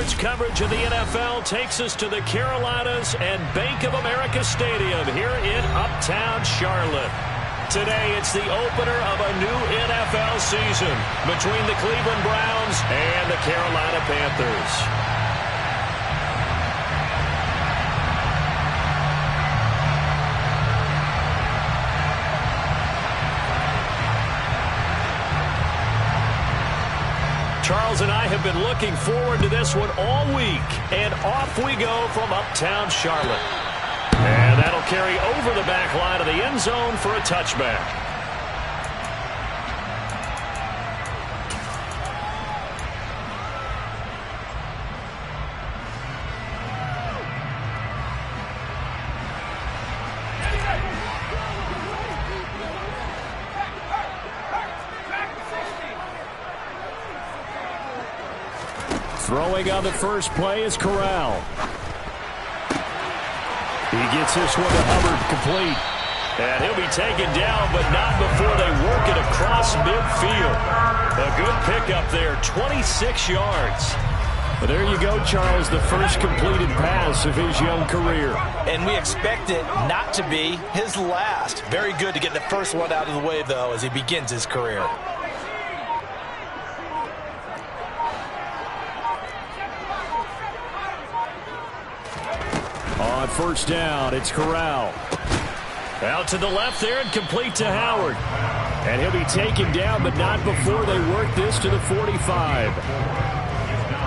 College coverage of the NFL takes us to the Carolinas and Bank of America Stadium here in Uptown Charlotte. Today, it's the opener of a new NFL season between the Cleveland Browns and the Carolina Panthers. Charles and I have been looking forward to this one all week, and off we go from Uptown Charlotte. And that'll carry over the back line of the end zone for a touchback. Throwing on the first play is Corral. He gets this one to Hubbard, complete. And he'll be taken down, but not before they work it across midfield. A good pickup there, 26 yards. Well, there you go, Charles, the first completed pass of his young career. And we expect it not to be his last. Very good to get the first one out of the way, though, as he begins his career. On first down, it's Corral. Out to the left there and complete to Howard. And he'll be taken down, but not before they work this to the 45.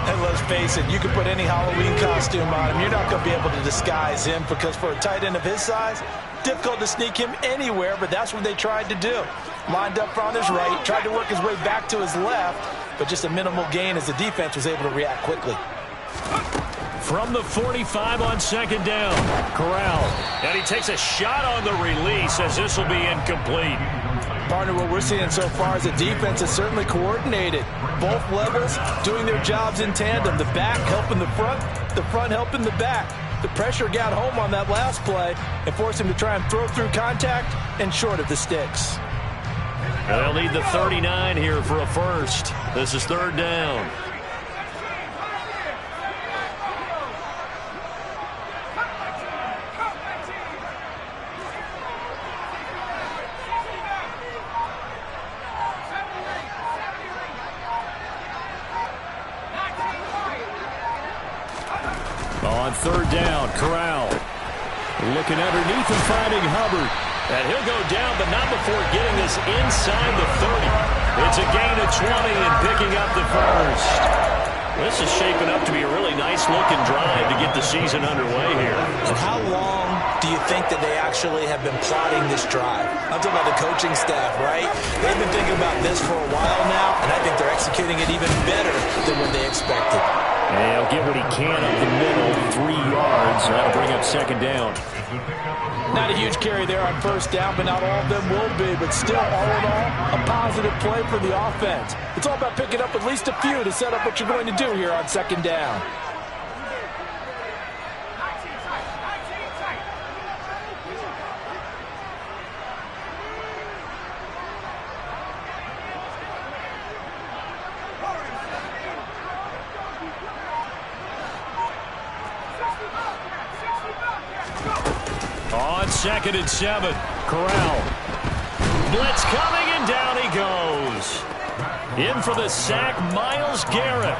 And let's face it, you can put any Halloween costume on him. You're not going to be able to disguise him because for a tight end of his size, difficult to sneak him anywhere, but that's what they tried to do. Lined up on his right, tried to work his way back to his left, but just a minimal gain as the defense was able to react quickly. From the 45 on second down, Corral. And he takes a shot on the release as this will be incomplete. Partner, what we're seeing so far is the defense is certainly coordinated. Both levels doing their jobs in tandem. The back helping the front helping the back. The pressure got home on that last play and forced him to try and throw through contact and short of the sticks. They'll need the 39 here for a first. This is third down. On third down, Corral. Looking underneath and finding Hubbard. And he'll go down, but not before getting this inside the 30. It's a gain of 20 and picking up the first. This is shaping up to be a really nice-looking drive to get the season underway here. And how long do you think that they actually have been plotting this drive? I'm talking about the coaching staff, right? They've been thinking about this for a while now, and I think they're executing it even better than what they expected. And he'll get what he can up the middle, 3 yards. That'll bring up second down. Not a huge carry there on first down, but not all of them will be. But still, all in all, a positive play for the offense. It's all about picking up at least a few to set up what you're going to do here on second down. On second and 7, Corral. Blitz coming, and down he goes. In for the sack, Myles Garrett.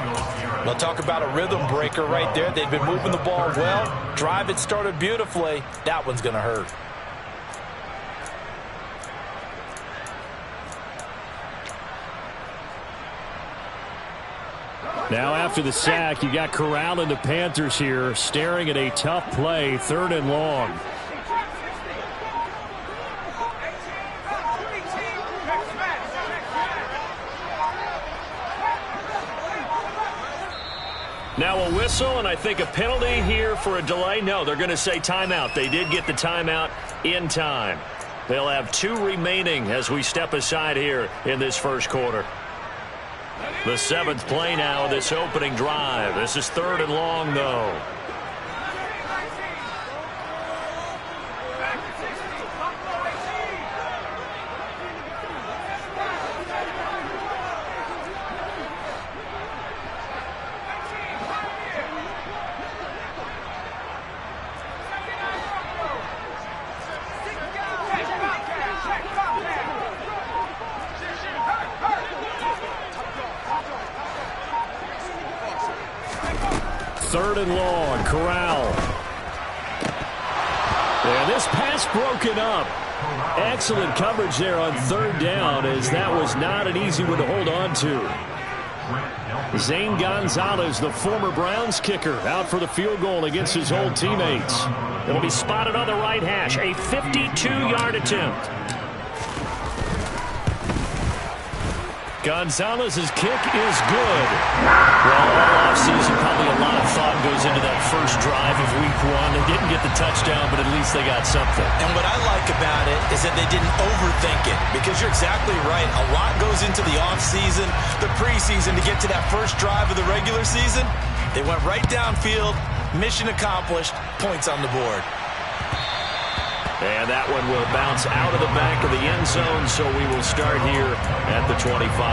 Well, talk about a rhythm breaker right there. They've been moving the ball well. Drive it started beautifully. That one's going to hurt. Now after the sack, you got Corral and the Panthers here staring at a tough play, third and long. Now a whistle, and I think a penalty here for a delay. No, they're going to say timeout. They did get the timeout in time. They'll have 2 remaining as we step aside here in this first quarter. The 7th play now of this opening drive. This is third and long, though. 3rd and long. Corral. And this pass broken up. Excellent coverage there on 3rd down, as that was not an easy one to hold on to. Zane Gonzalez, the former Browns kicker, out for the field goal against his old teammates. It'll be spotted on the right hash. A 52-yard attempt. Gonzalez's kick is good. Well, all offseason, probably a lot of thought goes into that first drive of week 1. They didn't get the touchdown, but at least they got something. And what I like about it is that they didn't overthink it, because you're exactly right. A lot goes into the offseason, the preseason, to get to that first drive of the regular season. They went right downfield, mission accomplished, points on the board. And that one will bounce out of the back of the end zone, so we will start here at the 25.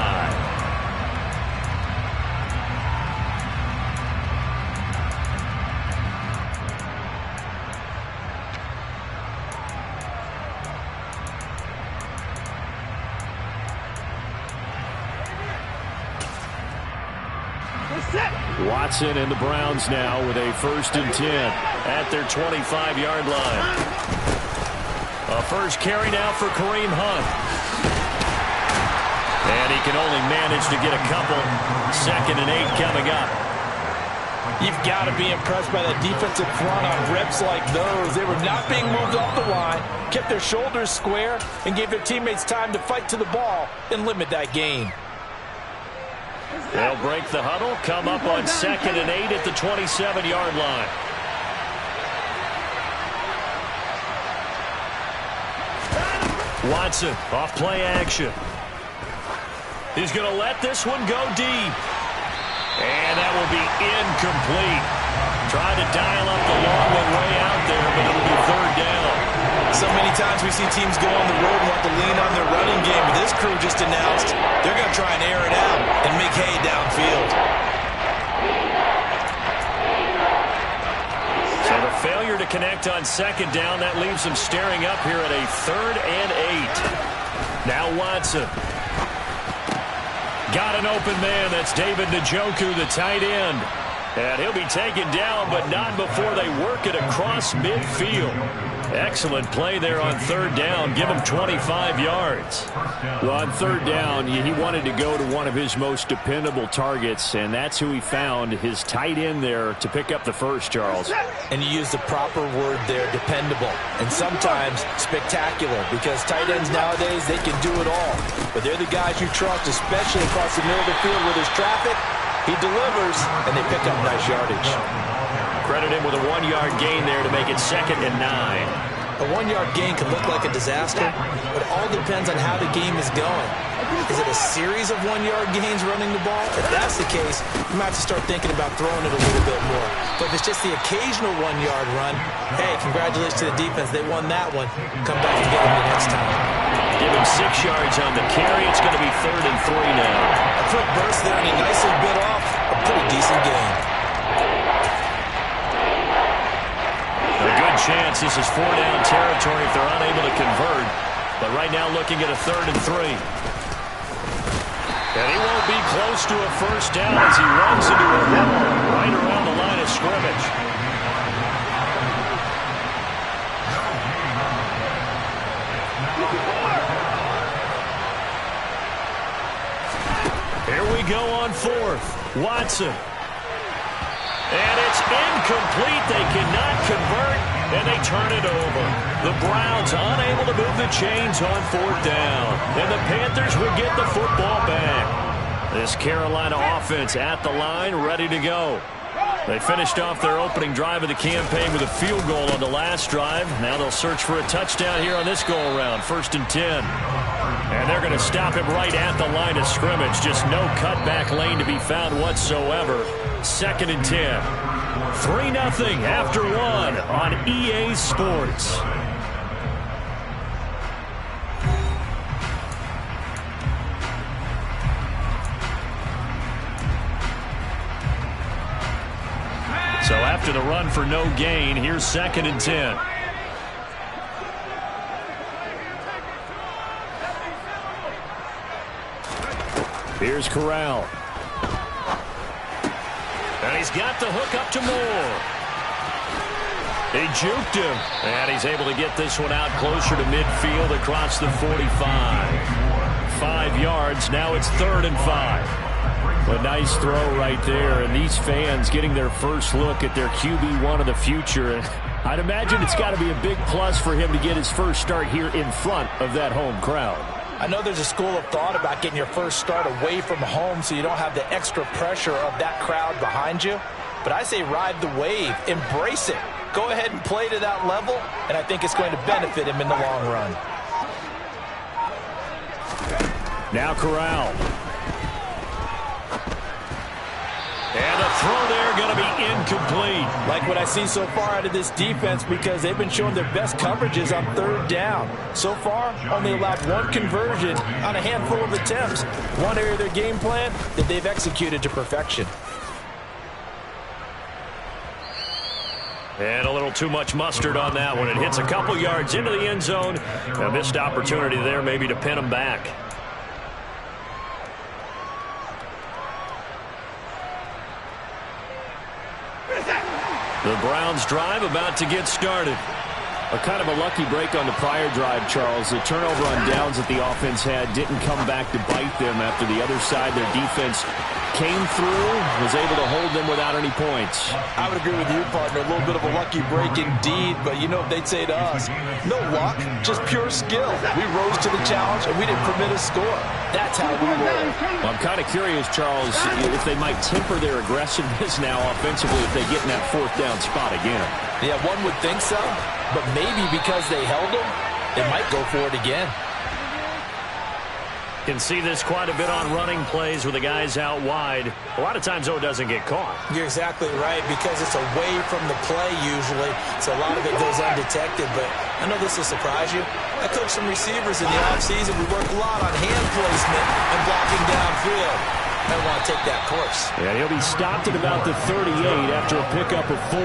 Watson and the Browns now with a 1st and 10 at their 25-yard line. A first carry now for Kareem Hunt. And he can only manage to get a couple. 2nd and 8 coming up. You've got to be impressed by that defensive front on reps like those. They were not being moved off the line, kept their shoulders square, and gave their teammates time to fight to the ball and limit that gain. They'll break the huddle, come up on 2nd and 8 at the 27-yard line. Watson off play action. He's going to let this one go deep. And that will be incomplete. Trying to dial up the long one way out there, but it'll be 3rd down. So many times we see teams go on the road and want to lean on their running game, but this crew just announced they're going to try and air it out and make hay downfield. So the failure to connect on 2nd down, that leaves them staring up here at a 3rd and 8. Now Watson. Got an open man. That's David Njoku, the tight end. And he'll be taken down, but not before they work it across midfield. Excellent play there on 3rd down. Give him 25 yards. Well, on 3rd down, he wanted to go to one of his most dependable targets, and that's who he found, his tight end there, to pick up the first, Charles. And you use the proper word there, dependable, and sometimes spectacular, because tight ends nowadays, they can do it all. But they're the guys you trust, especially across the middle of the field where there's traffic. He delivers, and they pick up nice yardage. Credit him with a 1-yard gain there to make it 2nd and 9. A 1-yard gain can look like a disaster, but it all depends on how the game is going. Is it a series of 1-yard gains running the ball? If that's the case, you might have to start thinking about throwing it a little bit more. But if it's just the occasional 1-yard run, hey, congratulations to the defense. They won that one. Come back and get them the next time. Give him 6 yards on the carry. It's going to be 3rd and 3 now. A quick burst there, and he nicely bit off a pretty decent gain. A good chance this is 4-down territory if they're unable to convert. But right now looking at a 3rd and 3. And he won't be close to a first down as he runs into a wall right around the line of scrimmage. Here we go on 4th. Watson. And it's incomplete. They cannot convert, and they turn it over. The Browns unable to move the chains on 4th down. And the Panthers will get the football back. This Carolina offense at the line, ready to go. They finished off their opening drive of the campaign with a field goal on the last drive. Now they'll search for a touchdown here on this go-around. 1st and 10. And they're going to stop him right at the line of scrimmage. Just no cutback lane to be found whatsoever. 2nd and 10. 3-0 after 1 on EA Sports. So after the run for no gain, here's 2nd and 10. Here's Corral. And he's got the hook up to Moore. He juked him. And he's able to get this one out closer to midfield across the 45. 5 yards. Now it's 3rd and 5. A nice throw right there. And these fans getting their first look at their QB1 of the future. And I'd imagine it's got to be a big plus for him to get his first start here in front of that home crowd. I know there's a school of thought about getting your first start away from home so you don't have the extra pressure of that crowd behind you. But I say ride the wave. Embrace it. Go ahead and play to that level, and I think it's going to benefit him in the long run. Now Corral. And a throw there going to be incomplete. Like what I see so far out of this defense, because they've been showing their best coverages on 3rd down. So far, only allowed 1 conversion on a handful of attempts. One area of their game plan that they've executed to perfection. And a little too much mustard on that one. It hits a couple yards into the end zone. A missed opportunity there maybe to pin him back. The Browns drive about to get started. A kind of a lucky break on the prior drive, Charles. The turnover on downs that the offense had didn't come back to bite them after the other side. Their defense came through, was able to hold them without any points. I would agree with you, partner. A little bit of a lucky break indeed, but you know what they'd say to us? No luck, just pure skill. We rose to the challenge, and we didn't permit a score. That's how we roll. Well, I'm kind of curious, Charles, if they might temper their aggressiveness now offensively if they get in that 4th down spot again. Yeah, one would think so, but maybe because they held them, they might go for it again. Can see this quite a bit on running plays with the guys out wide. A lot of times, though, it doesn't get caught. You're exactly right, because it's away from the play usually, so a lot of it goes undetected. But I know this will surprise you. I coached some receivers in the offseason. We work a lot on hand placement and blocking downfield. I want to take that course. Yeah, he'll be stopped at about the 38 after a pickup of 4.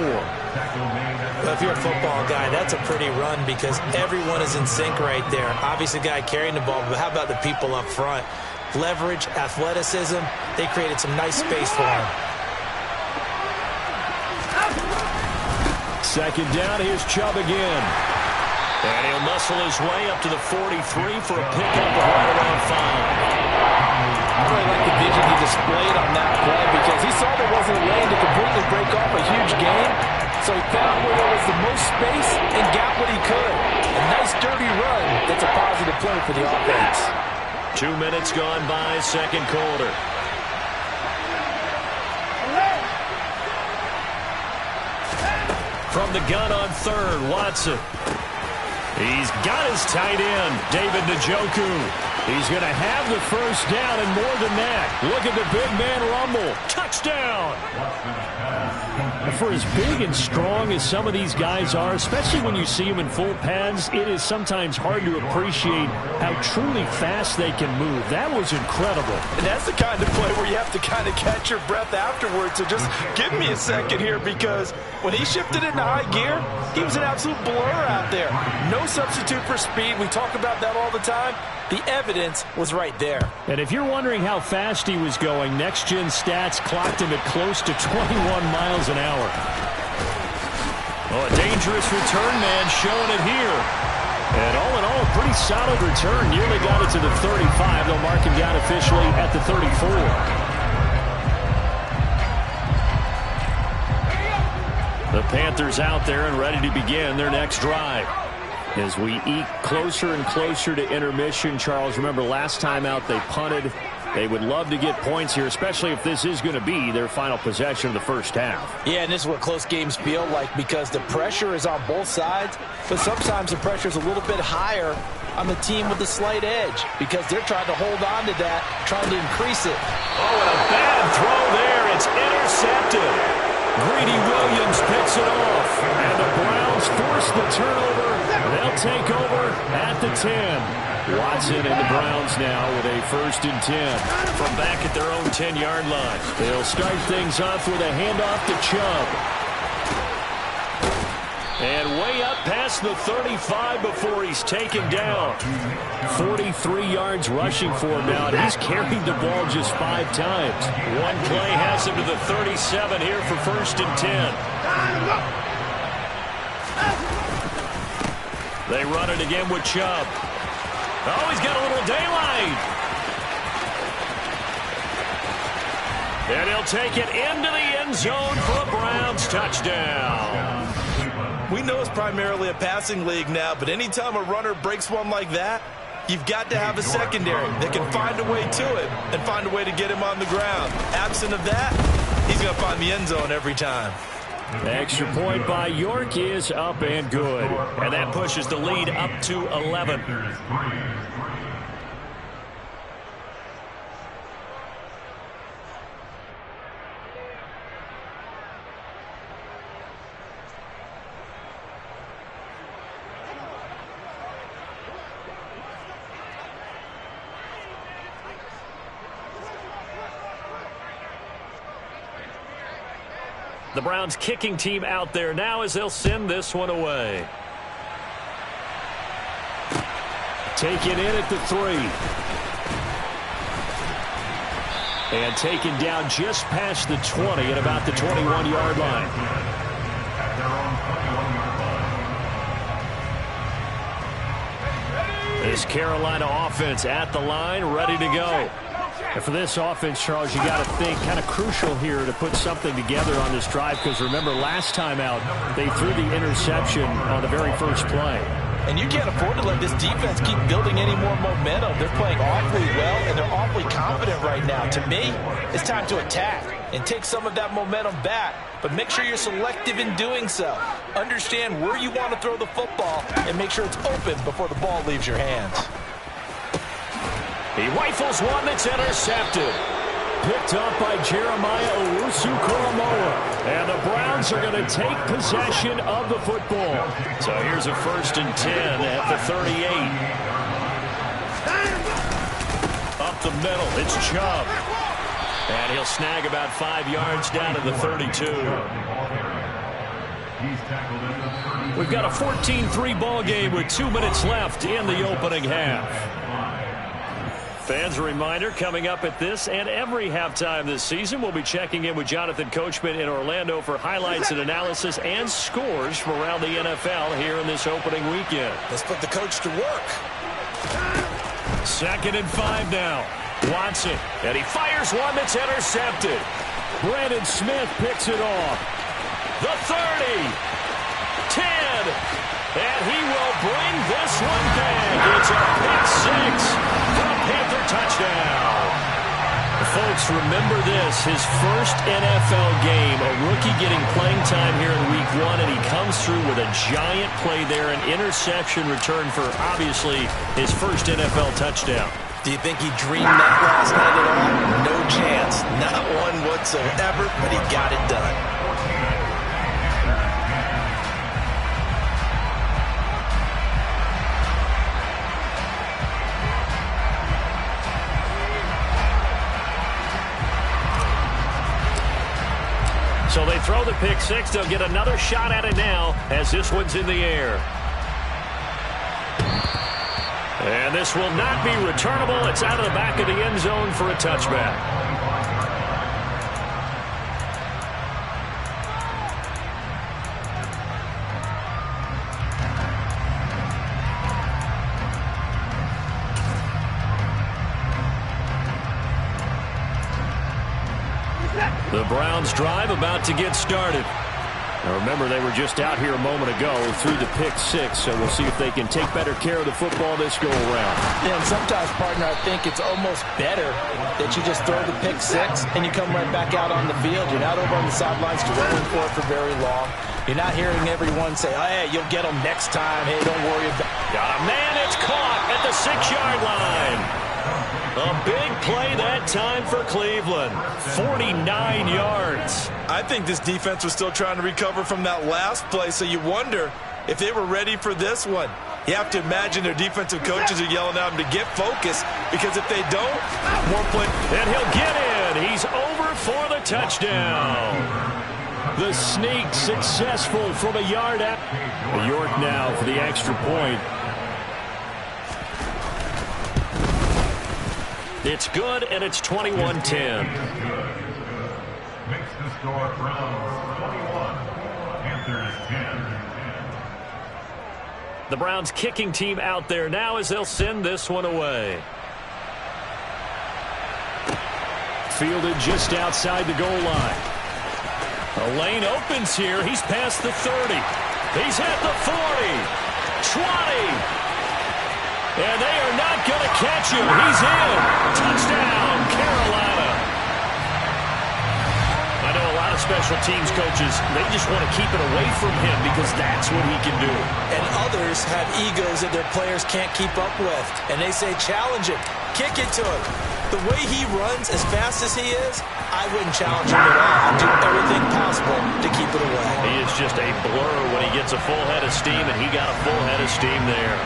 Well, if you're a football guy, that's a pretty run because everyone is in sync right there. Obviously, the guy carrying the ball, but how about the people up front? Leverage, athleticism, they created some nice space for him. 2nd down, here's Chubb again. And he'll muscle his way up to the 43 for a pickup of right around 5. I really like the vision he displayed on that play because he saw there wasn't a lane to completely break off a huge gain. So he found where there was the most space and got what he could. A nice dirty run. That's a positive play for the offense. 2 minutes gone by, 2nd quarter. From the gun on 3rd, Watson. He's got his tight end, David Njoku. He's going to have the first down and more than that. Look at the big man rumble. Touchdown! For as big and strong as some of these guys are, especially when you see them in full pads, it is sometimes hard to appreciate how truly fast they can move. That was incredible. And that's the kind of play where you have to kind of catch your breath afterwards. So just give me a second here because when he shifted into high gear, he was an absolute blur out there. No substitute for speed. We talk about that all the time. The evidence was right there. And if you're wondering how fast he was going, Next Gen Stats clocked him at close to 21 miles an hour. Oh, a dangerous return man showing it here. And all in all, a pretty solid return. Nearly got it to the 35. They'll mark him down officially at the 34. The Panthers out there and ready to begin their next drive. As we eke closer and closer to intermission, Charles, remember last time out they punted. They would love to get points here, especially if this is going to be their final possession of the first half. Yeah, and this is what close games feel like because the pressure is on both sides, but sometimes the pressure is a little bit higher on the team with the slight edge because they're trying to hold on to that, trying to increase it. Oh, and a bad throw there. It's intercepted. Greedy Williams picks it off, and the Browns force the turnover. They'll take over at the 10. Watson and the Browns now with a 1st and 10 from back at their own 10-yard line. They'll start things off with a handoff to Chubb. And way up past the 35 before he's taken down. 43 yards rushing for him now, and he's carried the ball just 5 times. One play has him to the 37 here for 1st and 10. They run it again with Chubb. Oh, he's got a little daylight. And he'll take it into the end zone for a Browns touchdown. We know it's primarily a passing league now, but anytime a runner breaks one like that, you've got to have a secondary that can find a way to it and find a way to get him on the ground. Absent of that, he's going to find the end zone every time. The extra point by York is up and good. And that pushes the lead up to 11. The Browns kicking team out there now as they'll send this one away. Taken in at the 3. And taken down just past the 20 at about the 21-yard line. This Carolina offense at the line, ready to go. And for this offense, Charles, you got to think kind of crucial here to put something together on this drive, because remember last time out they threw the interception on the very first play. And you can't afford to let this defense keep building any more momentum. They're playing awfully well, and they're awfully confident right now. To me, it's time to attack and take some of that momentum back. But make sure you're selective in doing so. Understand where you want to throw the football and make sure it's open before the ball leaves your hands. He rifles one that's intercepted. Picked up by Jeremiah Owusu-Koramoah. And the Browns are going to take possession of the football. So here's a 1st and 10 at the 38. Up the middle, it's Chubb. And he'll snag about 5 yards down to the 32. We've got a 14-3 ball game with 2 minutes left in the opening half. Fans, a reminder, coming up at this and every halftime this season, we'll be checking in with Jonathan Coachman in Orlando for highlights and analysis and scores from around the NFL here in this opening weekend. Let's put the coach to work. 2nd and 5 now. Watson, and he fires one that's intercepted. Brandon Smith picks it off. The 30, 10, and he will bring this one back. It's a pick 6. Panther touchdown. Folks, remember this, his first NFL game, a rookie getting playing time here in week 1, and he comes through with a giant play there, an interception return for, obviously, his first NFL touchdown. Do you think he dreamed that last night at all? No chance. Not one whatsoever, but he got it done. So they throw the pick 6. They'll get another shot at it now as this one's in the air. And this will not be returnable. It's out of the back of the end zone for a touchback. The Browns drive about to get started. Now remember, they were just out here a moment ago through the pick 6, so we'll see if they can take better care of the football this go around. Yeah, and sometimes, partner, I think it's almost better that you just throw the pick 6 and you come right back out on the field. You're not over on the sidelines dwelling for it for very long. You're not hearing everyone say, oh, hey, you'll get them next time. Hey, don't worry about it. Got a man, it's caught at the 6-yard line. A big play that time for Cleveland. 49 yards. I think this defense was still trying to recover from that last play, so you wonder if they were ready for this one. You have to imagine their defensive coaches are yelling at them to get focused, because if they don't, more play. And he'll get in. He's over for the touchdown. The sneak successful from a yard out. York now for the extra point. It's good, and it's 21-10. Makes the score Browns 21, Panthers 10. The Browns kicking team out there now as they'll send this one away. Fielded just outside the goal line. A lane opens here. He's past the 30. He's at the 40. 20. And they are not going to catch him. He's in. Touchdown, Carolina. I know a lot of special teams coaches, they just want to keep it away from him because that's what he can do. And others have egos that their players can't keep up with. And they say, challenge him. Kick it to him. The way he runs as fast as he is, I wouldn't challenge him at all. I'd do everything possible to keep it away. He is just a blur when he gets a full head of steam, and he got a full head of steam there.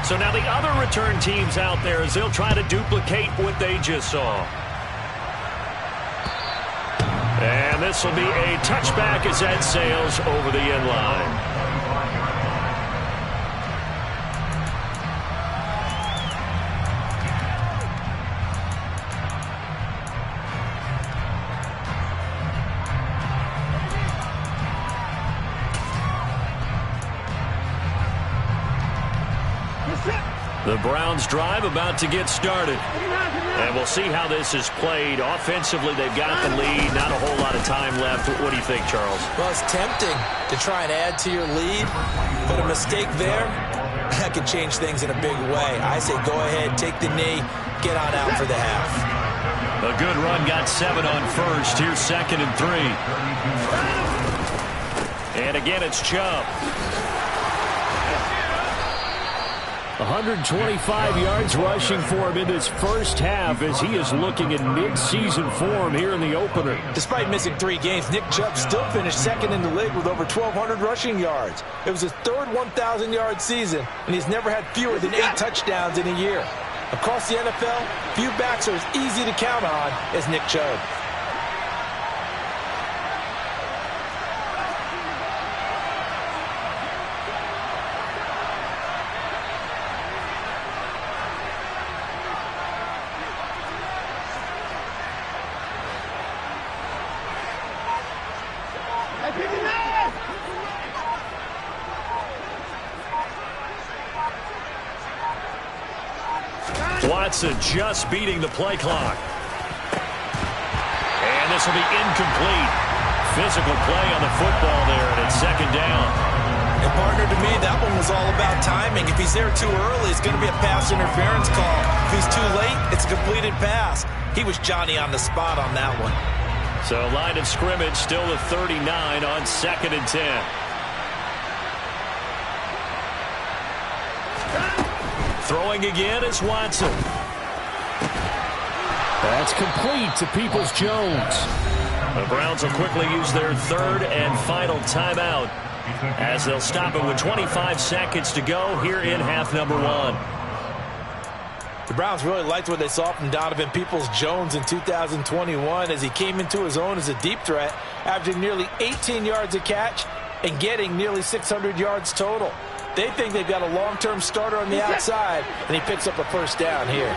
So now the other return teams out there as they'll try to duplicate what they just saw. And this will be a touchback as that sails over the end line. The Browns drive about to get started. And we'll see how this is played. Offensively, they've got the lead. Not a whole lot of time left. What do you think, Charles? Well, it's tempting to try and add to your lead. But a mistake there, that could change things in a big way. I say go ahead, take the knee, get on out for the half. A good run got 7 on first. Here's 2nd and 3. And again, it's Chubb. 125 yards rushing for him in this first half as he is looking in mid-season form here in the opener. Despite missing 3 games, Nick Chubb still finished 2nd in the league with over 1,200 rushing yards. It was his 3rd 1,000-yard season, and he's never had fewer than 8 touchdowns in a year. Across the NFL, few backs are as easy to count on as Nick Chubb. Watson just beating the play clock. And this will be incomplete. Physical play on the football there, and it's 2nd down. And partner, to me, that one was all about timing. If he's there too early, it's going to be a pass interference call. If he's too late, it's a completed pass. He was Johnny on the spot on that one. So line of scrimmage still the 39 on 2nd and 10. Throwing again is Watson. That's complete to Peoples-Jones. The Browns will quickly use their 3rd and final timeout as they'll stop it with 25 seconds to go here in half number 1. The Browns really liked what they saw from Donovan Peoples-Jones in 2021 as he came into his own as a deep threat, averaging nearly 18 yards a catch and getting nearly 600 yards total. They think they've got a long-term starter on the outside, and he picks up a 1st down here.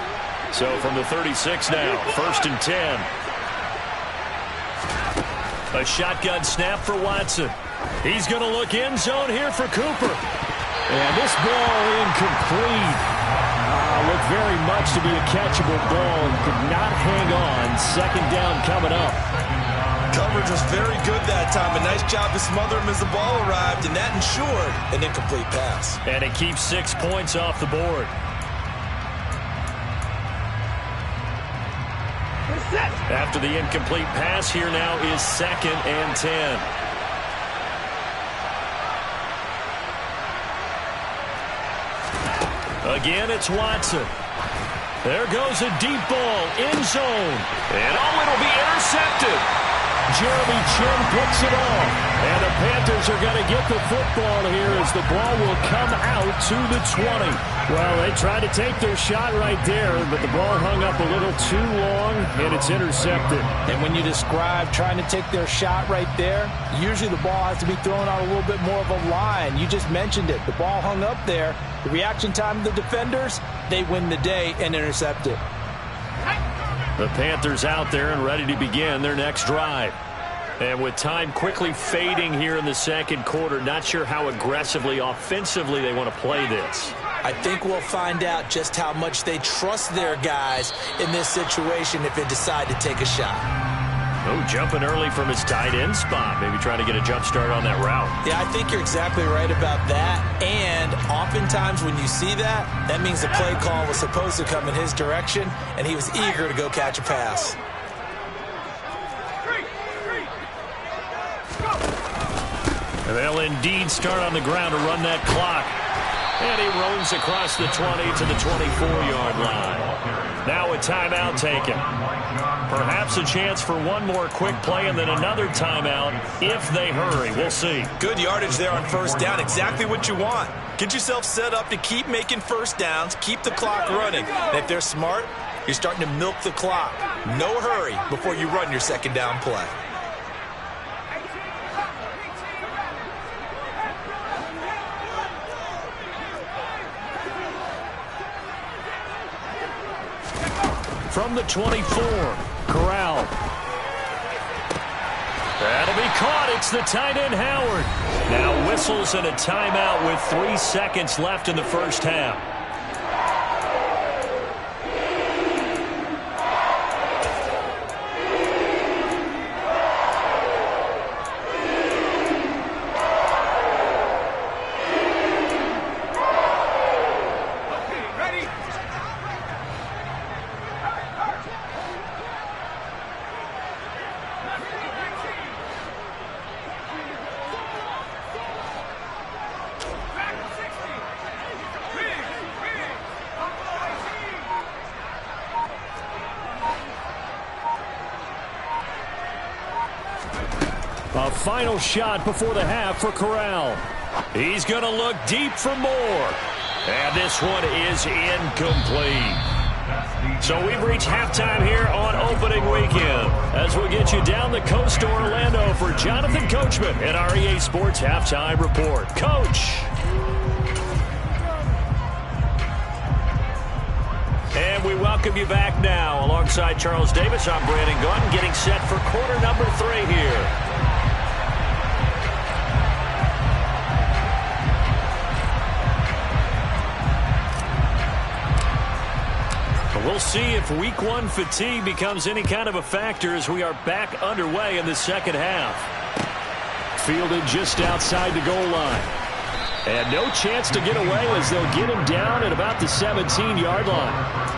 So from the 36 now, 1st and 10. A shotgun snap for Watson. He's going to look end zone here for Cooper. And this ball incomplete. Looked very much to be a catchable ball and could not hang on. 2nd down coming up. Coverage was very good that time. A nice job to smother him as the ball arrived, and that ensured an incomplete pass. And it keeps 6 points off the board. After the incomplete pass, here now is 2nd and 10. Again, it's Watson. There goes a deep ball, end zone. And it'll be intercepted. Jeremy Chin picks it off. And the Panthers are going to get the football here as the ball will come out to the 20. Well, they tried to take their shot right there, but the ball hung up a little too long, and it's intercepted. And when you describe trying to take their shot right there, usually the ball has to be thrown out a little bit more of a line. You just mentioned it. The ball hung up there. The reaction time of the defenders, they win the day and intercept it. The Panthers out there and ready to begin their next drive. And with time quickly fading here in the second quarter, not sure how aggressively, offensively they want to play this. I think we'll find out just how much they trust their guys in this situation if they decide to take a shot. Oh, jumping early from his tight end spot. Maybe trying to get a jump start on that route. Yeah, I think you're exactly right about that. And oftentimes when you see that, that means the play call was supposed to come in his direction, and he was eager to go catch a pass. And they'll indeed start on the ground to run that clock. And he roams across the 20 to the 24-yard line. Now a timeout taken. Perhaps a chance for one more quick play and then another timeout if they hurry. We'll see. Good yardage there on first down. Exactly what you want. Get yourself set up to keep making first downs, keep the clock running. And if they're smart, you're starting to milk the clock. No hurry before you run your second down play. From the 24, Corral. That'll be caught. It's the tight end, Howard. Now whistles and a timeout with 3 seconds left in the first half. A final shot before the half for Corral. He's going to look deep for more. And this one is incomplete. So we've reached halftime here on opening weekend as we get you down the coast to Orlando for Jonathan Coachman and our EA Sports Halftime Report. Coach. And we welcome you back now. Alongside Charles Davis, I'm Brandon Gunn, getting set for quarter number 3 here. We'll see if week 1 fatigue becomes any kind of a factor as we are back underway in the second half. Fielded just outside the goal line. And no chance to get away as they'll get him down at about the 17-yard line.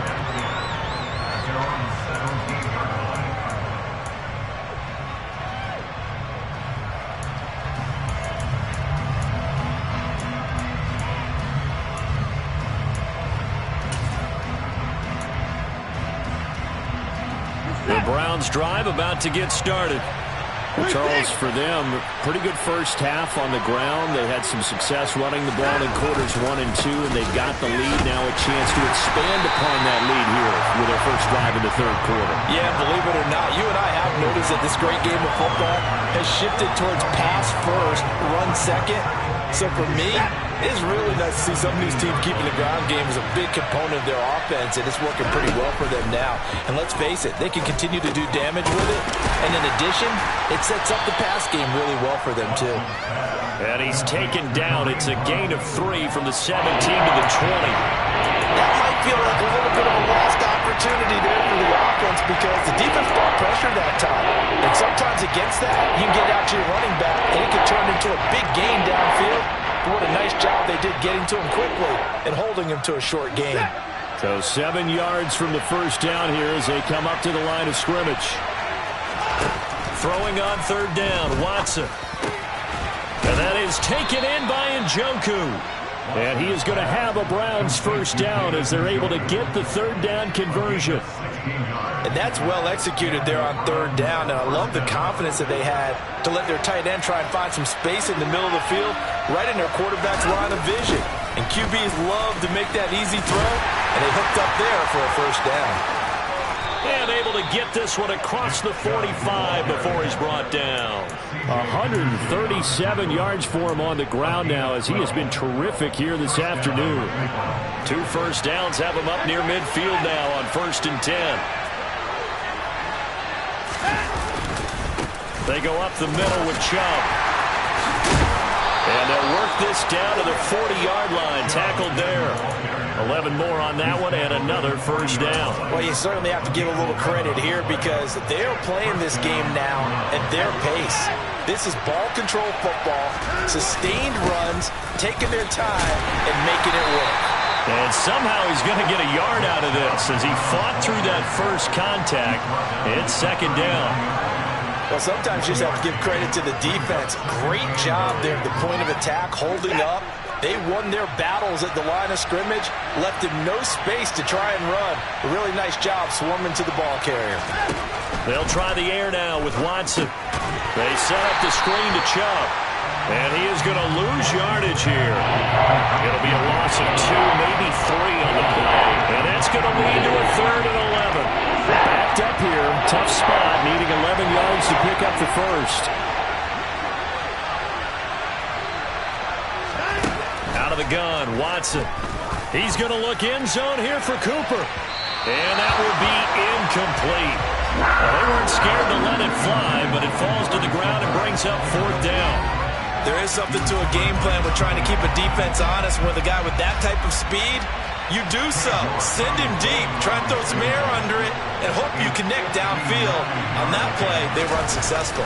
The Browns drive about to get started. Well, Charles, for them, pretty good first half on the ground. They had some success running the ball in quarters 1 and 2, and they got the lead. Now a chance to expand upon that lead here with their first drive in the third quarter. Yeah, believe it or not, you and I have noticed that this great game of football has shifted towards pass first, run second. So for me, it's really nice to see some of these teams keeping the ground game as a big component of their offense, and it's working pretty well for them now. And let's face it, they can continue to do damage with it. And in addition, it sets up the pass game really well for them, too. And he's taken down. It's a gain of 3 from the 17 to the 20. That might feel like a little bit of a lost opportunity there for the offense because the defense brought pressure that time. And sometimes against that, you can get out to your running back, and it can turn into a big gain downfield. But what a nice job they did getting to him quickly and holding him to a short gain. So 7 yards from the first down here as they come up to the line of scrimmage. Throwing on third down, Watson. And that is taken in by Njoku. And he is going to have a Browns first down as they're able to get the third down conversion. And that's well executed there on third down. And I love the confidence that they had to let their tight end try and find some space in the middle of the field, right in their quarterback's line of vision. And QBs love to make that easy throw, and they hooked up there for a first down. And able to get this one across the 45 before he's brought down. 137 yards for him on the ground now as he has been terrific here this afternoon. 2 first downs have him up near midfield now on 1st and 10. They go up the middle with Chubb. And they'll work this down to the 40-yard line. Tackled there. 11 more on that one and another first down. Well, you certainly have to give a little credit here because they're playing this game now at their pace. This is ball control football, sustained runs, taking their time and making it work. And somehow he's going to get a yard out of this as he fought through that first contact. It's second down. Well, sometimes you just have to give credit to the defense. Great job there at the point of attack, holding up. They won their battles at the line of scrimmage, left him no space to try and run. A really nice job swarming to the ball carrier. They'll try the air now with Watson. They set up the screen to Chubb. And he is going to lose yardage here. It'll be a loss of 2, maybe 3 on the play. And that's going to lead to a 3rd and 11. Backed up here, tough spot, needing 11 yards to pick up the first. Out of the gun, Watson. He's going to look end zone here for Cooper. And that will be incomplete. Well, they weren't scared to let it fly, but it falls to the ground and brings up 4th down. There is something to a game plan with trying to keep a defense honest. With a guy with that type of speed, you do so. Send him deep. Try and throw some air under it and hope you connect downfield. On that play, they run successful.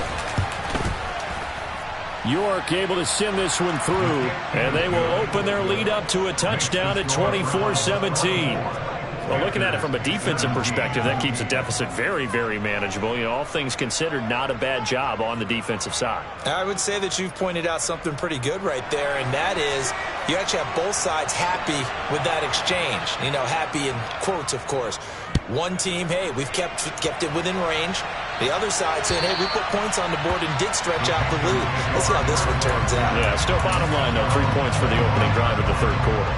York able to send this one through, and they will open their lead up to a touchdown at 24-17. Well, looking at it from a defensive perspective, that keeps the deficit very, very manageable. You know, all things considered, not a bad job on the defensive side. I would say that you've pointed out something pretty good right there, and that is you actually have both sides happy with that exchange. You know, happy in quotes, of course. One team, hey, we've kept it within range. The other side saying, hey, we put points on the board and did stretch out the lead. Let's see how this one turns out. Yeah, still bottom line, though, 3 points for the opening drive of the 3rd quarter.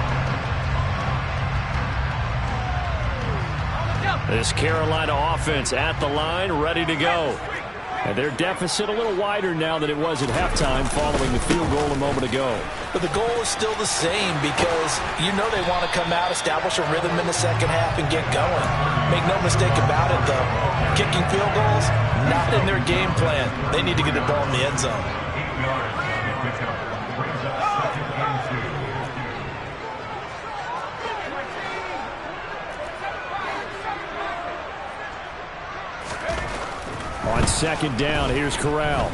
This Carolina offense at the line, ready to go. And their deficit a little wider now than it was at halftime following the field goal a moment ago. But the goal is still the same because you know they want to come out, establish a rhythm in the second half, and get going. Make no mistake about it, though. Kicking field goals, not in their game plan. They need to get the ball in the end zone. On 2nd down, here's Corral.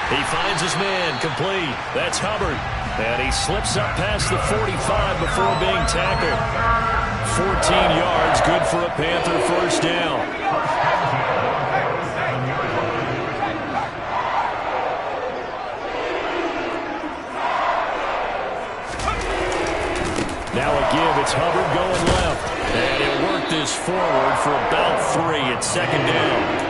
He finds his man, complete. That's Hubbard. And he slips up past the 45 before being tackled. 14 yards, good for a Panther first down. Now a give, it's Hubbard going left. And it worked this forward for about 3 at 2nd down.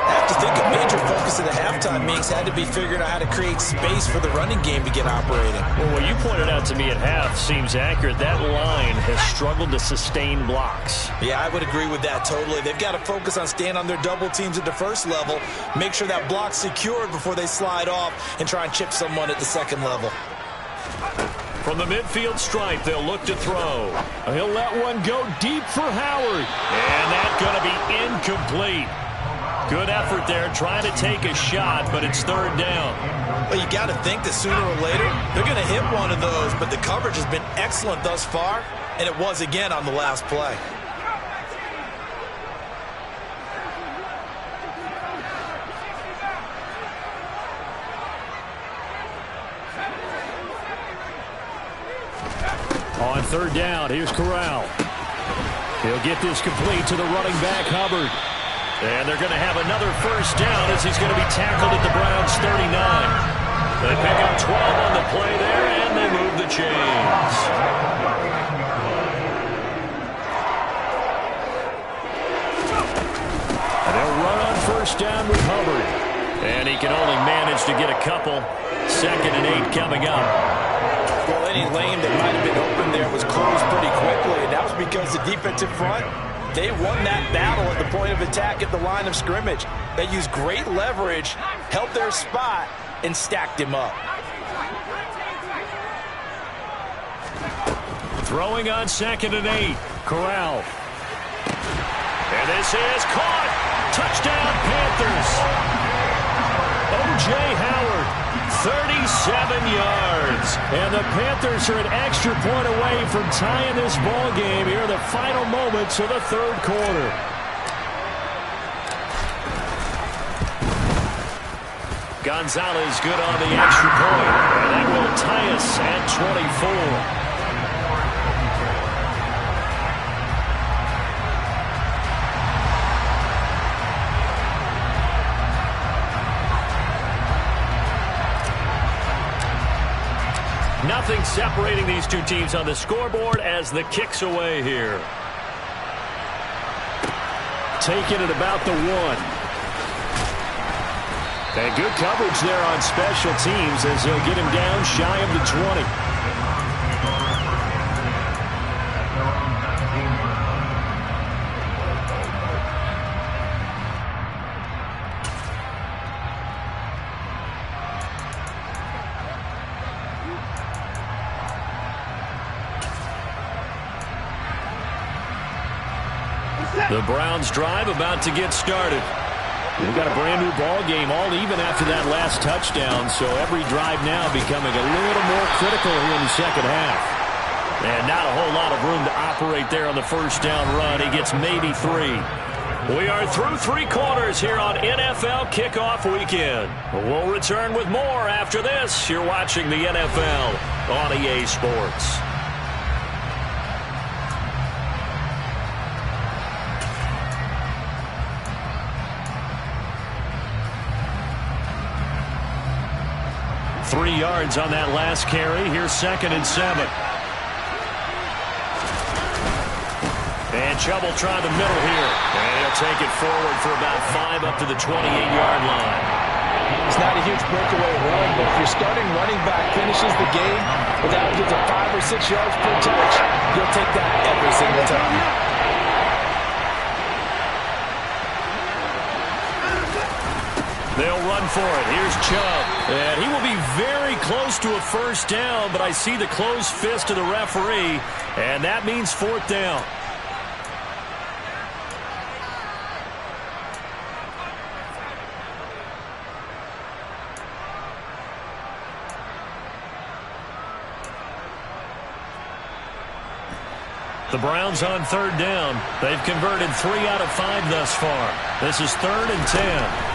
I have to think a major focus of the halftime meetings had to be figuring out how to create space for the running game to get operating. Well, what you pointed out to me at half seems accurate. That line has struggled to sustain blocks. Yeah, I would agree with that totally. They've got to focus on staying on their double teams at the first level, make sure that block's secured before they slide off and try and chip someone at the second level. From the midfield stripe, they'll look to throw. He'll let one go deep for Howard. And that's going to be incomplete. Good effort there, trying to take a shot, but it's 3rd down. Well, you got to think that sooner or later, they're going to hit one of those, but the coverage has been excellent thus far, and it was again on the last play. On 3rd down, here's Corral. He'll get this complete to the running back, Hubbard. And they're going to have another first down as he's going to be tackled at the Browns' 39. They pick up 12 on the play there, and they move the chains. And they'll run on first down with Hubbard. And he can only manage to get a couple. 2nd and 8 coming up. Well, any lane that might have been open there was closed pretty quickly, and that was because the defensive front, they won that battle at the point of attack at the line of scrimmage. They used great leverage, held their spot, and stacked him up. Throwing on 2nd and 8. Corral. And this is caught. Touchdown, Panthers. O.J. Howard, 37 yards. And the Panthers are an extra point away from tying this ball game here in the final moments of the 3rd quarter. Gonzalez good on the extra point. And that will tie us at 24. Nothing separating these two teams on the scoreboard as the kick's away here. Taking it about the 1. And good coverage there on special teams as they'll get him down shy of the 20. The Browns drive about to get started. We've got a brand new ball game, all even after that last touchdown, so every drive now becoming a little more critical here in the second half. And not a whole lot of room to operate there on the first down run. He gets maybe 3. We are through 3 quarters here on NFL Kickoff Weekend. We'll return with more after this. You're watching the NFL on EA Sports. Yards on that last carry. Here's 2nd and 7. And Chubbletron the middle here. And he'll take it forward for about 5 up to the 28-yard line. It's not a huge breakaway run, but if your starting running back finishes the game with averages of 5 or 6 yards per touch, you'll take that every single time. They'll run for it. Here's Chubb. And he will be very close to a first down, but I see the closed fist of the referee, and that means 4th down. The Browns on 3rd down. They've converted 3 out of 5 thus far. This is 3rd and 10.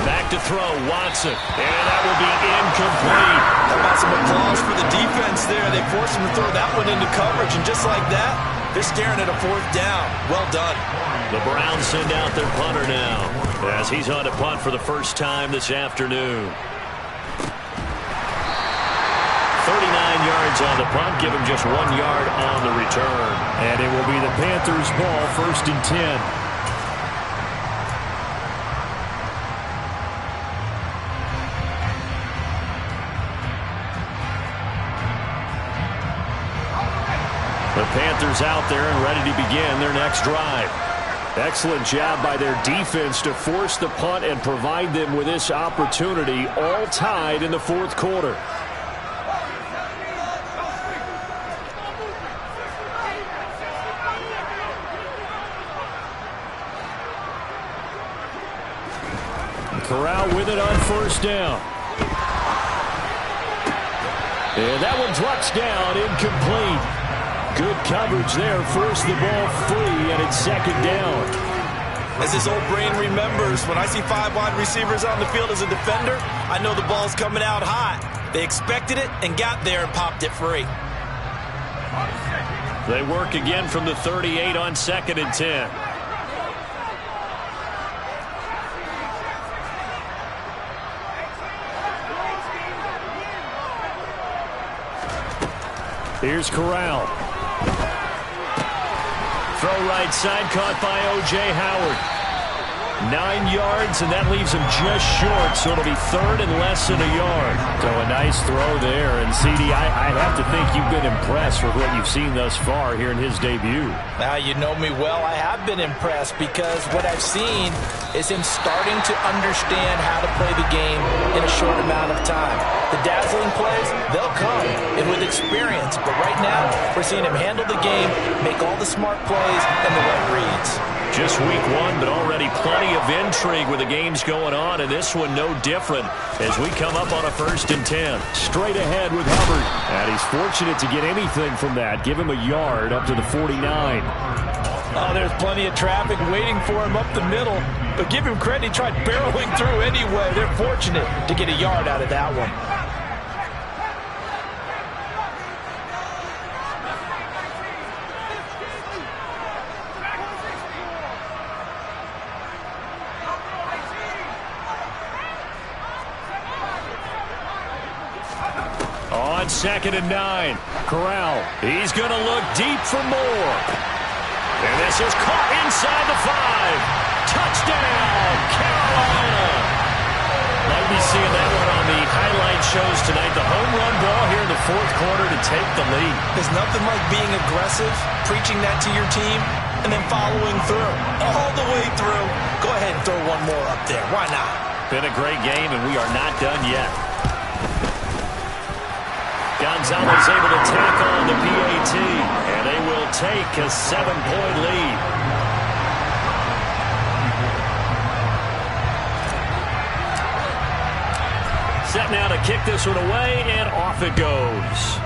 Back to throw, Watson, and that will be incomplete. How about some applause for the defense there? They forced him to throw that one into coverage, and just like that, they're staring at a 4th down. Well done. The Browns send out their punter now as he's on to punt for the first time this afternoon. 39 yards on the punt, give him just 1 yard on the return. And it will be the Panthers' ball, 1st and 10. The Panthers out there and ready to begin their next drive. Excellent job by their defense to force the punt and provide them with this opportunity, all tied in the 4th quarter. Corral with it on 1st down. And that one drops down, incomplete. Good coverage there, forced the ball free, and it's 2nd down. As his old brain remembers, when I see 5 wide receivers on the field as a defender, I know the ball's coming out hot. They expected it and got there and popped it free. They work again from the 38 on 2nd and 10. Here's Corral. Throw right side, caught by O.J. Howard. 9 yards, and that leaves him just short, so it'll be third and less than a yard. So a nice throw there, and CD, I have to think you've been impressed with what you've seen thus far here in his debut. Now, you know me well. I have been impressed because what I've seen is him starting to understand how to play the game in a short amount of time. The dazzling plays, they'll come, and with experience. But right now, we're seeing him handle the game, make all the smart plays, and the right reads. Just week one, but already plenty of intrigue with the games going on, and this one no different as we come up on a 1st and 10. Straight ahead with Hubbard. And he's fortunate to get anything from that. Give him a yard up to the 49. Oh, there's plenty of traffic waiting for him up the middle, but give him credit, he tried barreling through anyway. They're fortunate to get a yard out of that one. On 2nd and 9, Corral. He's going to look deep for more. And this is caught inside the 5. Touchdown, Carolina. Might be seeing that one on the highlight shows tonight. The home run ball here in the 4th quarter to take the lead. There's nothing like being aggressive, preaching that to your team, and then following through. All the way through. Go ahead and throw one more up there. Why not? Been a great game, and we are not done yet. Gonzalez able to tack on the PAT, and they will take a 7-point lead. Set now to kick this one away, and off it goes.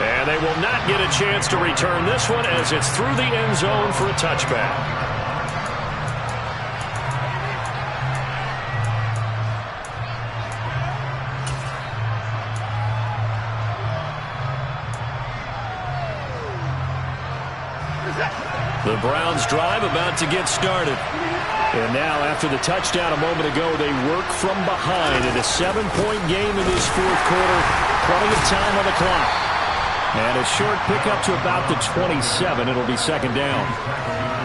And they will not get a chance to return this one as it's through the end zone for a touchback. The Browns drive about to get started. And now, after the touchdown a moment ago, they work from behind in a 7-point game in this 4th quarter. Plenty of time on the clock. And a short pickup to about the 27. It'll be 2nd down.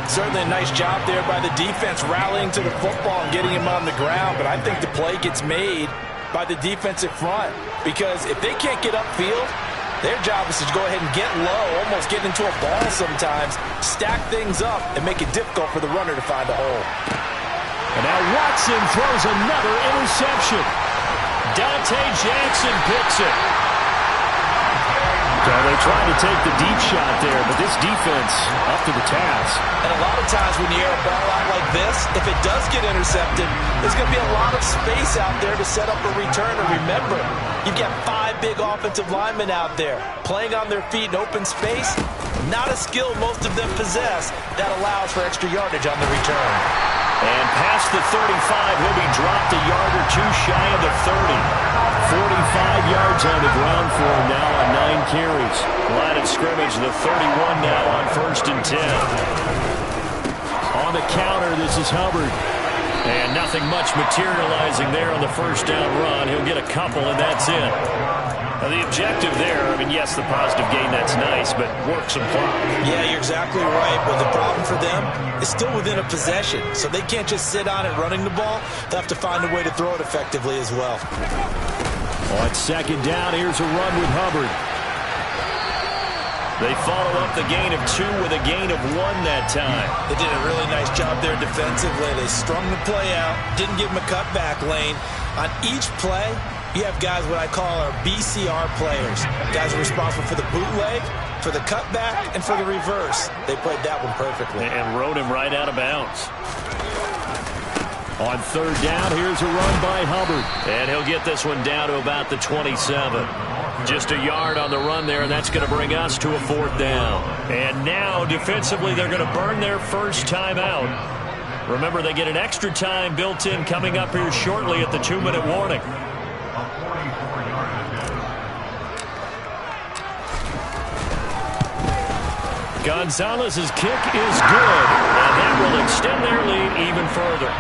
Certainly a nice job there by the defense rallying to the football and getting him on the ground. But I think the play gets made by the defensive front. Because if they can't get upfield, their job is to go ahead and get low, almost get into a ball sometimes, stack things up, and make it difficult for the runner to find a hole. And now Watson throws another interception. Dante Jackson picks it. So they tried to take the deep shot there, but this defense up to the task. And a lot of times when you air a ball out like this, if it does get intercepted, there's going to be a lot of space out there to set up a return. And remember, you've got 5 big offensive linemen out there playing on their feet in open space. Not a skill most of them possess that allows for extra yardage on the return. And past the 35, he'll be dropped a yard or two shy of the 30. 45 yards on the ground for him now on 9 carries. Line of scrimmage, the 31 now on 1st and 10. On the counter, this is Hubbard. And nothing much materializing there on the 1st down run. He'll get a couple, and that's it. Now, the objective there, I mean, yes, the positive gain, that's nice, but work some clock. Yeah, you're exactly right. But the problem for them is still within a possession. So they can't just sit on it running the ball. They'll have to find a way to throw it effectively as well. On 2nd down, here's a run with Hubbard. They follow up the gain of 2 with a gain of 1 that time. They did a really nice job there defensively. They strung the play out, didn't give him a cutback lane. On each play, you have guys what I call our BCR players. Guys are responsible for the bootleg, for the cutback, and for the reverse. They played that one perfectly. And rode him right out of bounds. On 3rd down, here's a run by Hubbard. And he'll get this one down to about the 27. Just a yard on the run there, and that's going to bring us to a 4th down. And now, defensively, they're going to burn their first timeout. Remember, they get an extra time built in coming up here shortly at the 2-minute warning. Gonzalez's kick is good, and that will extend their lead even further.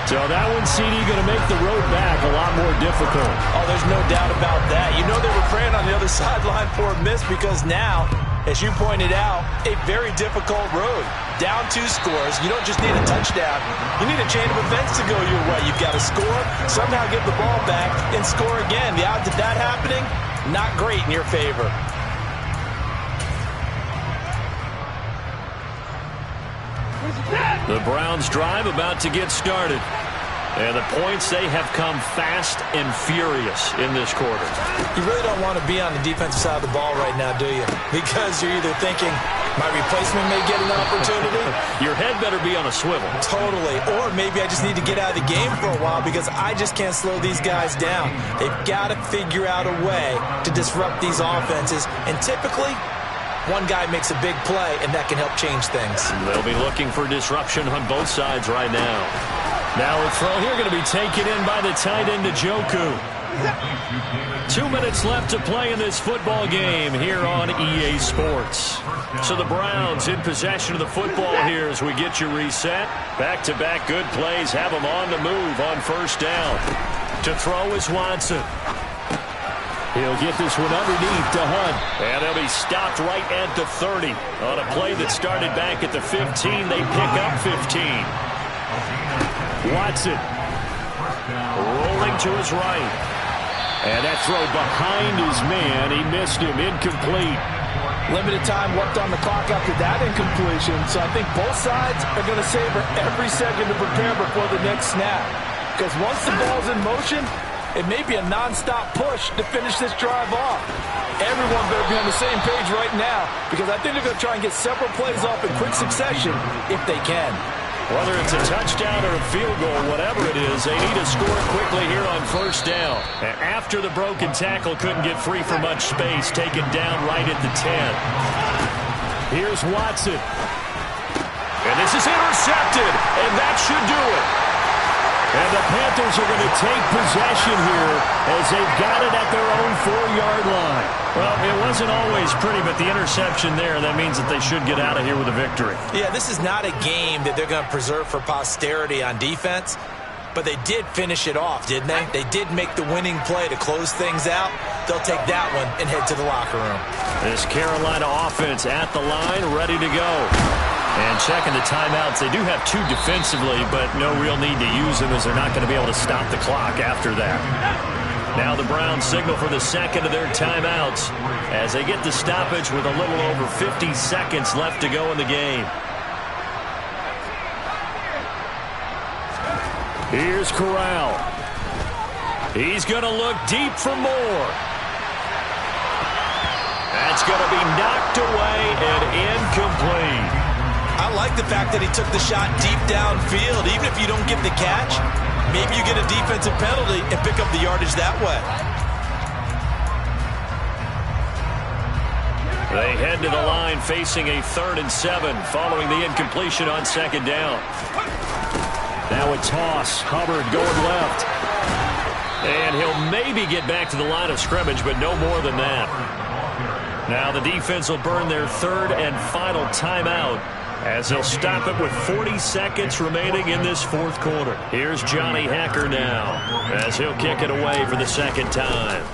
So that one, CD, going to make the road back a lot more difficult. Oh, there's no doubt about that. You know they were praying on the other sideline for a miss because now, as you pointed out, a very difficult road. Down 2 scores. You don't just need a touchdown. You need a chain of events to go your way. You've got to score, somehow get the ball back, and score again. The odds of that happening, not great in your favor. The Browns drive about to get started. And the points, they have come fast and furious in this quarter. You really don't want to be on the defensive side of the ball right now, do you? Because you're either thinking, my replacement may get an opportunity. Your head better be on a swivel. Totally. Or maybe I just need to get out of the game for a while because I just can't slow these guys down. They've got to figure out a way to disrupt these offenses. And typically, one guy makes a big play, and that can help change things. They'll be looking for disruption on both sides right now. Now a throw here going to be taken in by the tight end, Njoku. 2 minutes left to play in this football game here on EA Sports. So the Browns in possession of the football here as we get you reset. Back-to-back good plays have them on the move on first down. To throw is Watson. He'll get this one underneath to Hunt. And they'll be stopped right at the 30. On a play that started back at the 15, they pick up 15. Watson rolling to his right. And that throw behind his man. He missed him. Incomplete. Limited time left on the clock after that incompletion. So I think both sides are going to savor every second to prepare before the next snap. Because once the ball's in motion, it may be a non-stop push to finish this drive off. Everyone better be on the same page right now because I think they're going to try and get several plays off in quick succession if they can. Whether it's a touchdown or a field goal, whatever it is, they need to score quickly here on first down. And after the broken tackle couldn't get free for much space, taken down right at the 10. Here's Watson. And this is intercepted, and that should do it. And the Panthers are going to take possession here as they've got it at their own 4-yard line. Well, it wasn't always pretty, but the interception there, that means that they should get out of here with a victory. Yeah, this is not a game that they're going to preserve for posterity on defense, but they did finish it off, didn't they? They did make the winning play to close things out. They'll take that one and head to the locker room. This Carolina offense at the line, ready to go. And checking the timeouts, they do have 2 defensively, but no real need to use them as they're not going to be able to stop the clock after that. Now the Browns signal for the second of their timeouts as they get the stoppage with a little over 50 seconds left to go in the game. Here's Corral. He's going to look deep for more. That's going to be knocked away and incomplete. I like the fact that he took the shot deep downfield. Even if you don't get the catch, maybe you get a defensive penalty and pick up the yardage that way. They head to the line facing a 3rd and 7 following the incompletion on second down. Now a toss. Hubbard going left. And he'll maybe get back to the line of scrimmage, but no more than that. Now the defense will burn their 3rd and final timeout as they'll stop it with 40 seconds remaining in this 4th quarter. Here's Johnny Hacker now as he'll kick it away for the 2nd time.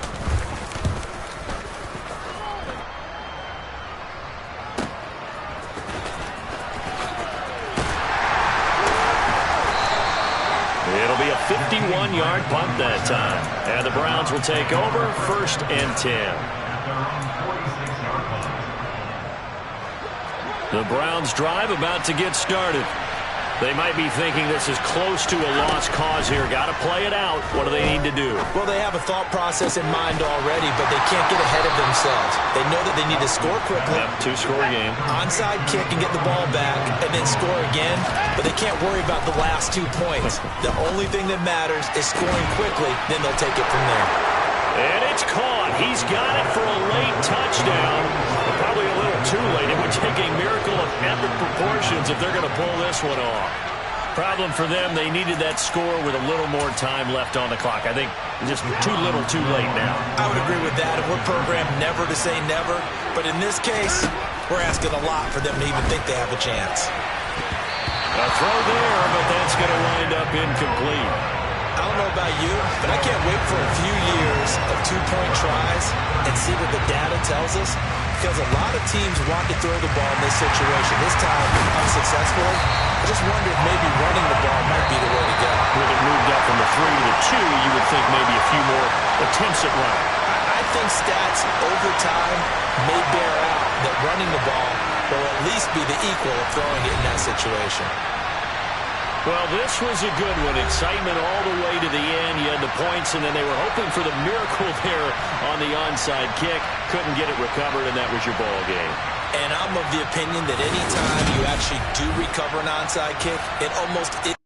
It'll be a 51-yard punt that time. And the Browns will take over 1st and 10. The Browns drive about to get started. They might be thinking this is close to a lost cause here. Got to play it out. What do they need to do? Well, they have a thought process in mind already, but they can't get ahead of themselves. They know that they need to score quickly. Yep, 2-score game. Onside kick and get the ball back and then score again, but they can't worry about the last 2 points. The only thing that matters is scoring quickly, then they'll take it from there. And it's caught. He's got it for a late touchdown. But probably a little too late. It would take a miracle of epic proportions if they're going to pull this one off. Problem for them, they needed that score with a little more time left on the clock. I think just too little too late now. I would agree with that. And we're programmed never to say never. But in this case, we're asking a lot for them to even think they have a chance. A throw there, but that's going to wind up incomplete. I don't know about you, but I can't wait for a few years of two-point tries and see what the data tells us, because a lot of teams want to throw the ball in this situation. This time, unsuccessfully. I just wonder if maybe running the ball might be the way to go. With it moved up from the 3 to the 2, you would think maybe a few more attempts at running. I think stats over time may bear out that running the ball will at least be the equal of throwing it in that situation. Well, this was a good one. Excitement all the way to the end. You had the points, and then they were hoping for the miracle there on the onside kick. Couldn't get it recovered, and that was your ball game. And I'm of the opinion that any time you actually do recover an onside kick, it almost is.